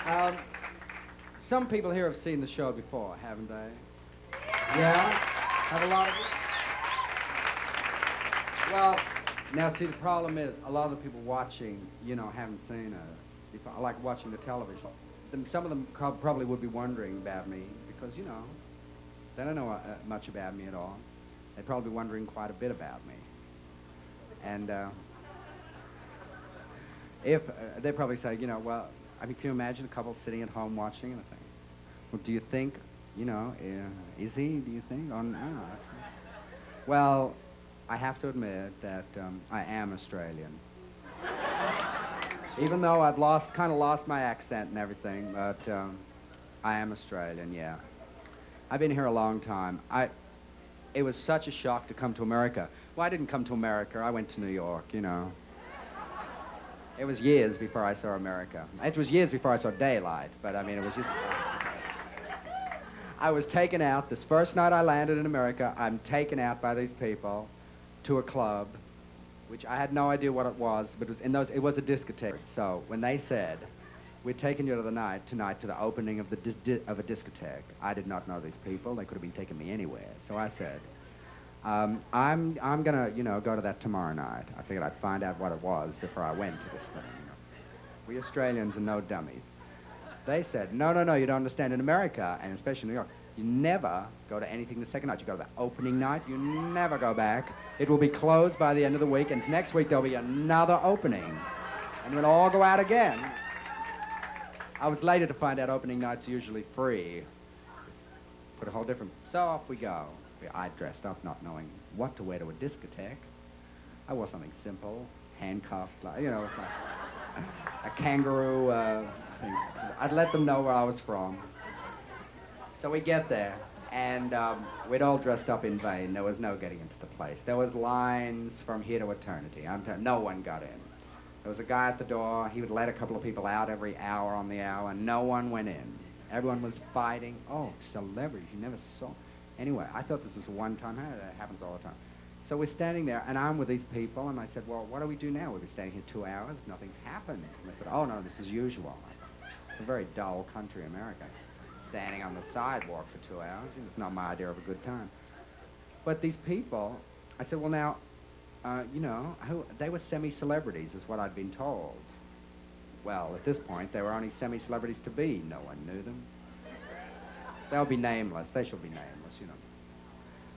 Um, some people here have seen the show before, haven't they? Yeah? Have a lot of you? Well, now see, the problem is a lot of the people watching, haven't seen it before. I like watching the television. Some of them probably would be wondering about me because, they don't know much about me at all. They'd probably be wondering quite a bit about me. And if they probably say, well, I mean, can you imagine a couple sitting at home watching and I say, well, do you think, is he, do you think? Oh, no. Well, I have to admit that I am Australian. Even though I've kind of lost my accent and everything, but I am Australian, yeah. I've been here a long time. It was such a shock to come to America. Well, I didn't come to America. I went to New York, It was years before I saw America. It was years before I saw daylight, but I mean, it was just... I was taken out, this first night I landed in America, I'm taken out by these people to a club, which I had no idea what it was, but it was a discotheque. So when they said, we're taking you tonight to the opening of a discotheque, I did not know these people. They could have been taking me anywhere. So I said, I'm gonna, go to that tomorrow night. I figured I'd find out what it was before I went to this thing. We Australians are no dummies. They said, no, you don't understand. In America, and especially New York, you never go to anything the second night. You go to the opening night, you never go back. It will be closed by the end of the week, and next week there'll be another opening. And we'll all go out again. I was later to find out opening night's usually free. It's put a whole different... So off we go. I dressed up not knowing what to wear to a discotheque. I wore something simple, handcuffs, it's like a kangaroo thing. I'd let them know where I was from. So we get there, and we'd all dressed up in vain. There was no getting into the place. There was lines from here to eternity. No one got in. There was a guy at the door. He would let a couple of people out every hour on the hour, and no one went in. Everyone was fighting. Oh, celebrities, you never saw. Anyway, I thought this was a one-time. That happens all the time. So we're standing there, and I'm with these people, and I said, well, what do we do now? We've been standing here 2 hours. Nothing's happened. And they said, oh, no, this is usual. It's a very dull country, America. Standing on the sidewalk for 2 hours. It's not my idea of a good time. But these people, I said, well, now, they were semi-celebrities, is what I'd been told. Well, at this point, they were only semi-celebrities to be. No one knew them. They'll be nameless. They shall be nameless,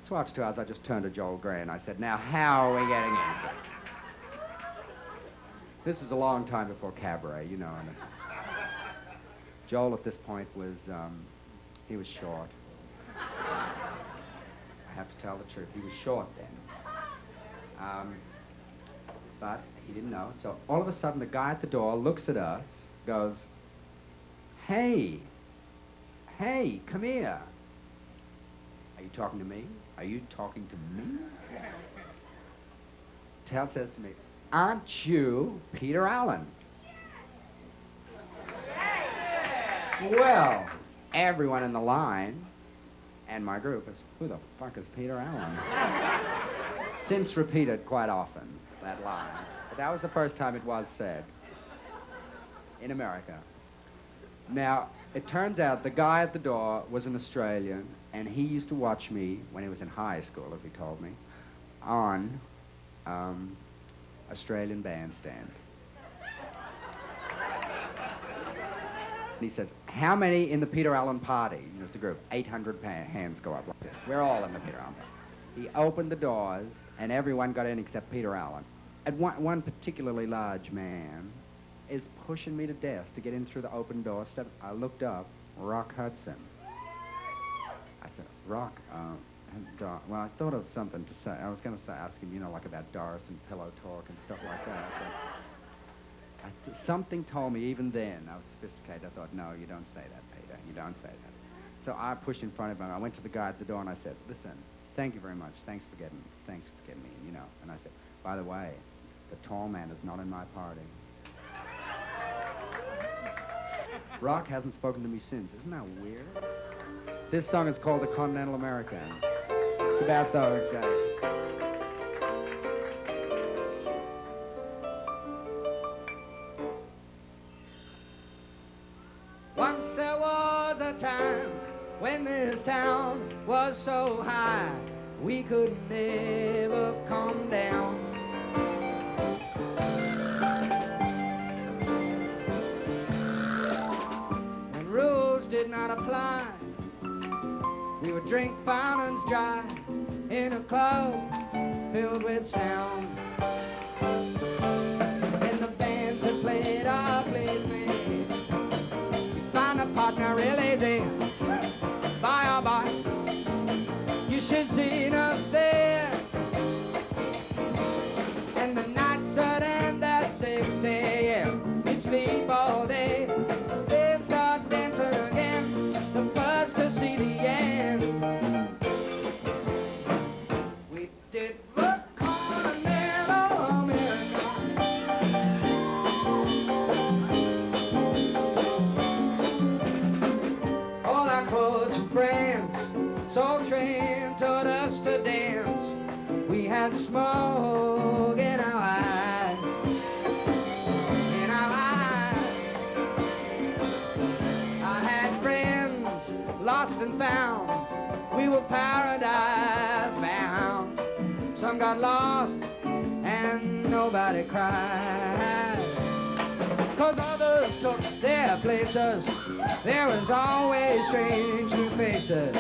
So after 2 hours, I just turned to Joel Grey and I said, now, how are we getting into it? This is a long time before Cabaret, and Joel at this point was, he was short. I have to tell the truth. He was short then. But he didn't know. So all of a sudden, the guy at the door looks at us, goes, hey, come here. Are you talking to me? Are you talking to me? Tal says to me, aren't you Peter Allen? Well, everyone in the line and my group is, who the fuck is Peter Allen? Since repeated quite often, that line. But that was the first time it was said in America. Now, it turns out the guy at the door was an Australian, and he used to watch me when he was in high school, as he told me, on Australian Bandstand. And he says, how many in the Peter Allen party? It's the group. 800 hands go up like this. We're all in the Peter Allen party. He opened the doors, and everyone got in except Peter Allen. And one particularly large man is pushing me to death to get in through the open door. I looked up, Rock Hudson. I said, Rock, well, I thought of something to say. I was going to ask him, like about Doris and pillow talk and stuff like that. But something told me even then, I was sophisticated, I thought, no, you don't say that, Peter. You don't say that. So I pushed in front of him. I went to the guy at the door and I said, listen, thank you very much. Thanks for getting me in, And I said, by the way, the tall man is not in my party. Rock hasn't spoken to me since. Isn't that weird? This song is called The Continental American. It's about those guys. Once there was a time when this town was so high we could never come down. When rules did not apply, we would drink fountains dry in a club filled with sound. And the bands that played our plays me find a partner real easy. Bye, oh bye, you should seen us there. And the nights would end at 6 a.m. We'd sleep all day, then start dancing again, the first to see the end. We did the Continental America. All our close friends, so trained taught us to dance. We had smoke in our eyes, in our eyes. I had friends lost and found. We were paradise bound. Some got lost and nobody cried, 'cause others took their places. There was always strange new faces,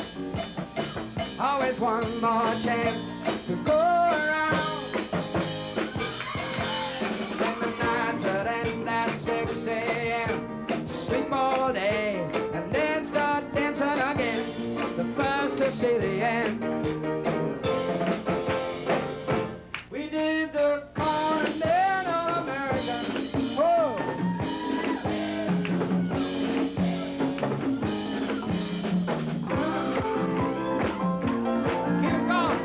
always one more chance to go around. And the nights would end at 6 a.m. Sleep all day and then start dancing again, the first to see the end. We did the Continental America. Whoa. Keep it going.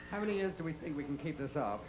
How many years do we think we can keep this up?